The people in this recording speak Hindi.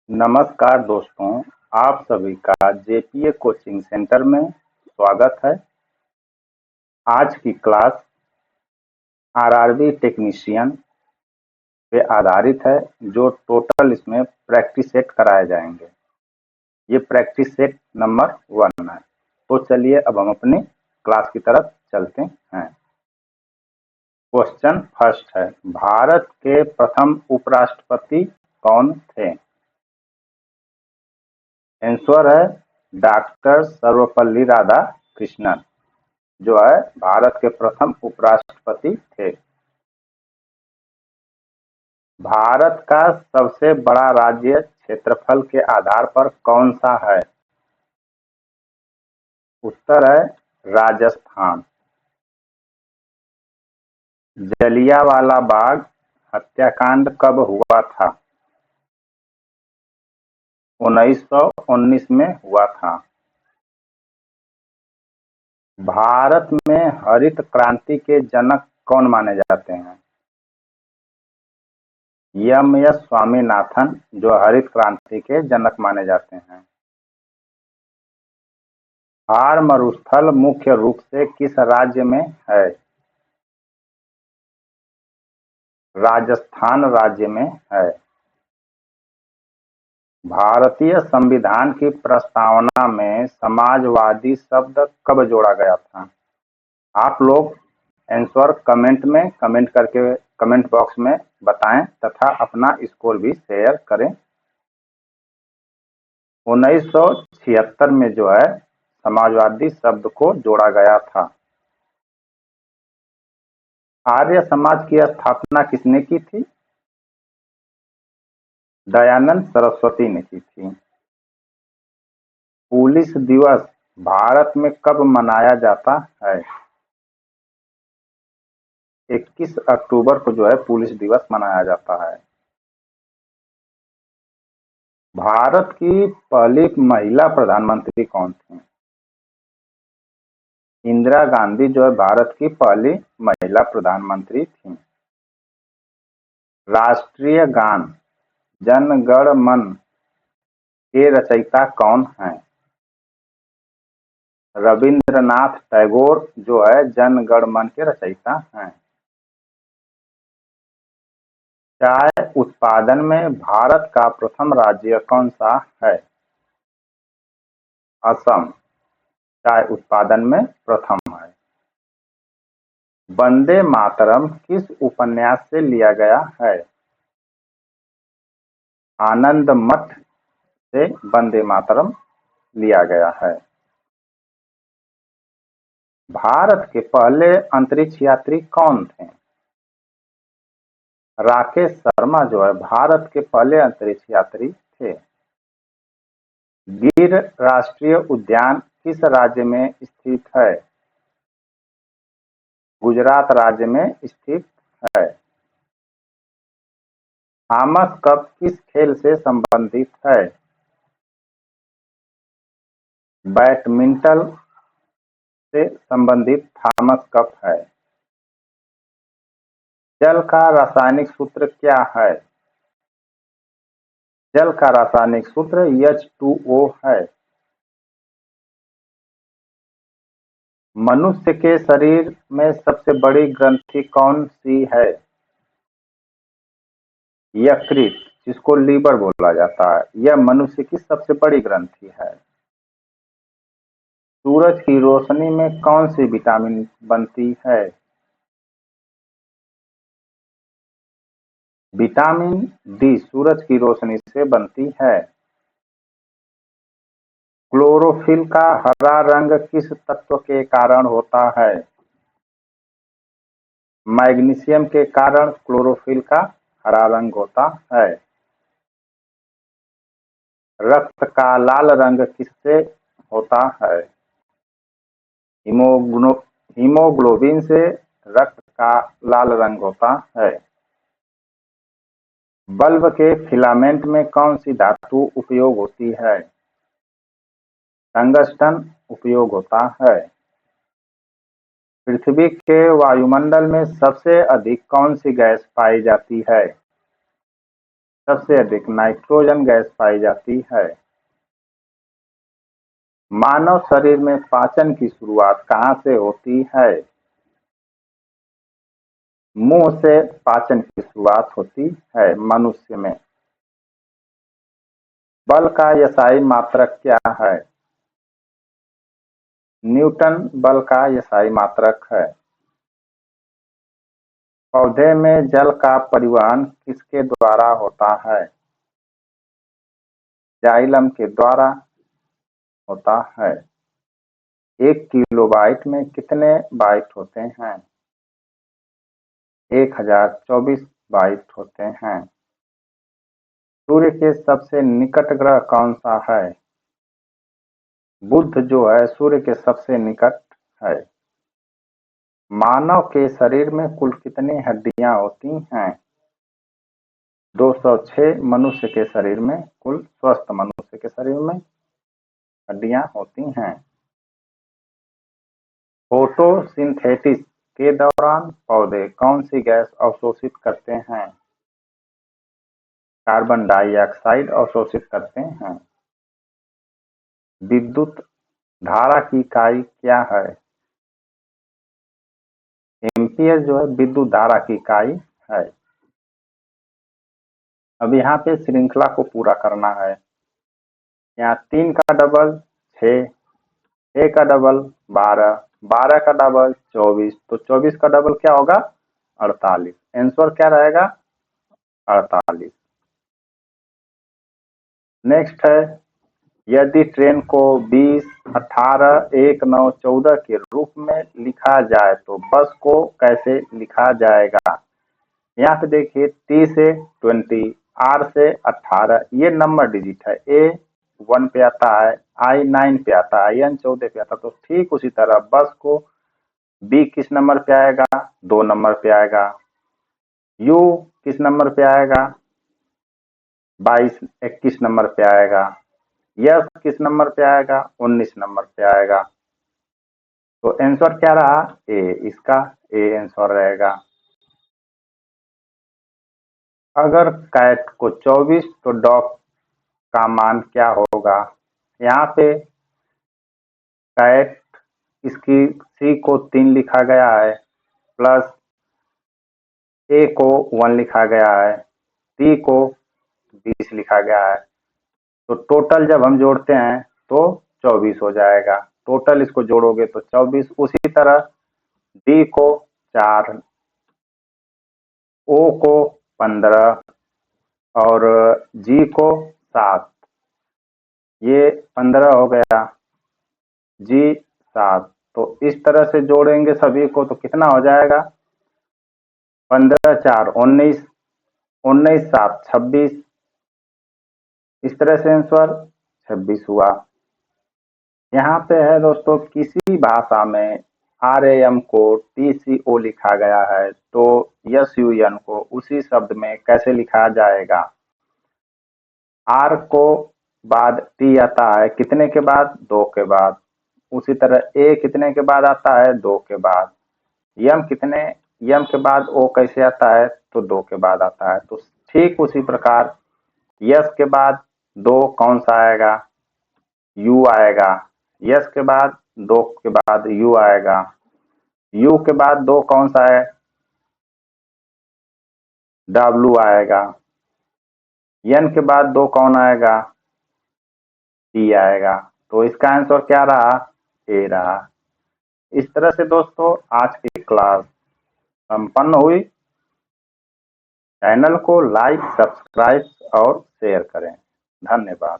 नमस्कार दोस्तों, आप सभी का जेपीए कोचिंग सेंटर में स्वागत है। आज की क्लास आरआरबी टेक्नीशियन पे आधारित है, जो टोटल इसमें प्रैक्टिस सेट कराए जाएंगे। ये प्रैक्टिस सेट नंबर 1 है। तो चलिए अब हम अपनी क्लास की तरफ चलते हैं। क्वेश्चन फर्स्ट है, भारत के प्रथम उपराष्ट्रपति कौन थे? आंसर है डॉक्टर सर्वपल्ली राधाकृष्णन, जो है भारत के प्रथम उपराष्ट्रपति थे। भारत का सबसे बड़ा राज्य क्षेत्रफल के आधार पर कौन सा है? उत्तर है राजस्थान। जलियांवाला बाग हत्याकांड कब हुआ था? 1919 में हुआ था। भारत में हरित क्रांति के जनक कौन माने जाते हैं? एस स्वामीनाथन, जो हरित क्रांति के जनक माने जाते हैं। थार मरुस्थल मुख्य रूप से किस राज्य में है? राजस्थान राज्य में है। भारतीय संविधान की प्रस्तावना में समाजवादी शब्द कब जोड़ा गया था? आप लोग आंसर कमेंट करके कमेंट बॉक्स में बताएं तथा अपना स्कोर भी शेयर करें। 1976 में जो है समाजवादी शब्द को जोड़ा गया था। आर्य समाज की स्थापना किसने की थी? दयानंद सरस्वती ने की थी। पुलिस दिवस भारत में कब मनाया जाता है? 21 अक्टूबर को जो है पुलिस दिवस मनाया जाता है। भारत की पहली महिला प्रधानमंत्री कौन थी? इंदिरा गांधी जो है भारत की पहली महिला प्रधानमंत्री थी। राष्ट्रीय गान जन गण मन के रचयिता कौन हैं? रविंद्रनाथ टैगोर जो है जन गण मन के रचयिता हैं। चाय उत्पादन में भारत का प्रथम राज्य कौन सा है? असम चाय उत्पादन में प्रथम है। वंदे मातरम किस उपन्यास से लिया गया है? आनंद मठ से वंदे मातरम लिया गया है। भारत के पहले अंतरिक्ष यात्री कौन थे? राकेश शर्मा जो है भारत के पहले अंतरिक्ष यात्री थे। गिर राष्ट्रीय उद्यान किस राज्य में स्थित है? गुजरात राज्य में स्थित है। थॉमस कप किस खेल से संबंधित है? बैडमिंटन से संबंधित थॉमस कप है। जल का रासायनिक सूत्र क्या है? जल का रासायनिक सूत्र H2O है। मनुष्य के शरीर में सबसे बड़ी ग्रंथि कौन सी है? यकृत, जिसको लीवर बोला जाता है, यह मनुष्य की सबसे बड़ी ग्रंथि है। सूरज की रोशनी में कौन सी विटामिन बनती है? विटामिन डी सूरज की रोशनी से बनती है। क्लोरोफिल का हरा रंग किस तत्व के कारण होता है? मैग्नीशियम के कारण क्लोरोफिल का हरा रंग होता है। रक्त का लाल रंग किससे होता है? हीमोग्लोबिन से रक्त का लाल रंग होता है। बल्ब के फिलामेंट में कौन सी धातु उपयोग होती है? टंगस्टन उपयोग होता है। पृथ्वी के वायुमंडल में सबसे अधिक कौन सी गैस पाई जाती है? सबसे अधिक नाइट्रोजन गैस पाई जाती है। मानव शरीर में पाचन की शुरुआत कहाँ से होती है? मुंह से पाचन की शुरुआत होती है मनुष्य में। बल का यसाई मात्रक क्या है? न्यूटन बल का यसाई मात्रक है। पौधे में जल का परिवहन किसके द्वारा होता है? जाइलम के द्वारा होता है। 1 किलोबाइट में कितने बाइट होते हैं? 1024 बाइट होते हैं। सूर्य के सबसे निकट ग्रह कौन सा है? बुध जो है सूर्य के सबसे निकट है। मानव के शरीर में कुल कितनी हड्डियां होती हैं? 206 मनुष्य के शरीर में, कुल स्वस्थ मनुष्य के शरीर में हड्डियां होती हैं। फोटोसिंथेसिस के दौरान पौधे कौन सी गैस अवशोषित करते हैं? कार्बन डाइऑक्साइड अवशोषित करते हैं। विद्युत धारा की इकाई क्या है? एम्पियर जो है विद्युत धारा की इकाई है। अब यहाँ पे श्रृंखला को पूरा करना है। यहाँ 3 का डबल 6, 6 का डबल 12, 12 का डबल 24, तो 24 का डबल क्या होगा? 48। आंसर क्या रहेगा? 48। नेक्स्ट है, यदि ट्रेन को 20, 18, 1, 9, 14 के रूप में लिखा जाए तो बस को कैसे लिखा जाएगा? यहाँ पे देखिए T से 20, R से 18, ये नंबर डिजिट है। A 1 पे आता है, I 9 पे आता है, N 14 पे आता है। तो ठीक उसी तरह बस को B किस नंबर पे आएगा? 2 नंबर पे आएगा। U किस नंबर पे आएगा? 22, 21 नंबर पे आएगा। यस किस नंबर पे आएगा? 19 नंबर पे आएगा। तो आंसर क्या रहा? ए, इसका ए आंसर रहेगा। अगर कैट को 24 तो डॉग का मान क्या होगा? यहाँ पे कैट इसकी सी को 3 लिखा गया है, प्लस ए को 1 लिखा गया है, टी को 20 लिखा गया है। तो टोटल जब हम जोड़ते हैं तो 24 हो जाएगा। टोटल इसको जोड़ोगे तो 24। उसी तरह डी को 4, ओ को 15 और जी को 7, ये 15 हो गया, जी 7। तो इस तरह से जोड़ेंगे सभी को तो कितना हो जाएगा? 15 4 19, 19 7 26। इस तरह से आंसर 26 हुआ। यहाँ पे है दोस्तों, किसी भाषा में RAM को TCO लिखा गया है तो SUN को उसी शब्द में कैसे लिखा जाएगा? R को बाद T आता है कितने के बाद? 2 के बाद। उसी तरह A कितने के बाद आता है? 2 के बाद। M के बाद O कैसे आता है? तो 2 के बाद आता है। तो ठीक उसी प्रकार यस के बाद 2 कौन सा आएगा? U आएगा। यस के बाद 2 के बाद U आएगा। U के बाद 2 कौन सा है? W आएगा। N के बाद 2 कौन आएगा? T आएगा। तो इसका आंसर क्या रहा? ए रहा। इस तरह से दोस्तों आज की क्लास संपन्न हुई। चैनल को लाइक, सब्सक्राइब और शेयर करें। धन्यवाद।